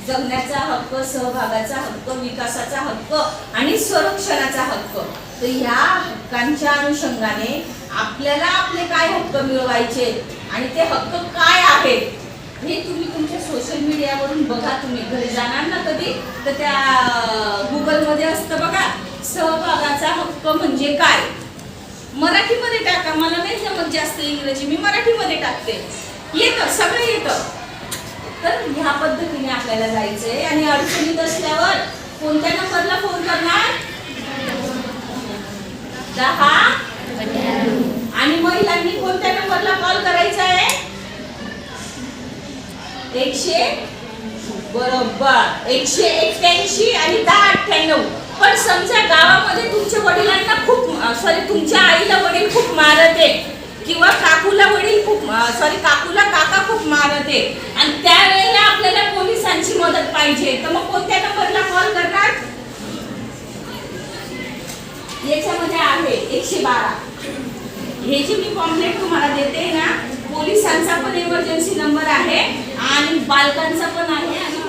जगण्याचा हक्क, सहभागाचा हक्क, विकासाचा हक्क आणि संरक्षणाचा हक्क. तर ह्या हक्कांच्या अनुषंगाने आपल्याला आपले काय हक्क मिळवायचे आणि ते हक्क काय आहेत हे तुम्ही तुमच्या सोशल मीडियावरून बघा. तुम्ही घरी जाणार ना कधी तर त्या गुगलमध्ये असतं बघा, सहभागाचा हक्क म्हणजे काय. मराठीमध्ये टाका, मला नाही जमत जास्त इंग्रजी, मी मराठीमध्ये टाकते, येतं सगळं येतं. तर ह्या पद्धतीने आपल्याला जायचंय. आणि अडचणीत असल्यावर कोणत्या नंबरला फोन करणार? 10. आणि महिलांनी कोणत्या नंबरला कॉल करायचा आहे? 100 बरोबर 181 आणि 1098. पण समजा गावामध्ये तुमच्या वडिलांना खूप तुमच्या आईला वडील खूप मारत आहे किंवा काकूला वडील खूप काकूला काका खूप मारत आहे आणि त्यावेळेला आपल्याला पोलिसांची मदत पाहिजे, तर मग कोणत्या नंबरला कॉल करणार? याच्यामध्ये आहे 112. हे जे मी पॉम्पलेट तुम्हाला देते ना, पोलिसांचा पण इमर्जन्सी नंबर आहे आणि बालकांचा पण आहे आणि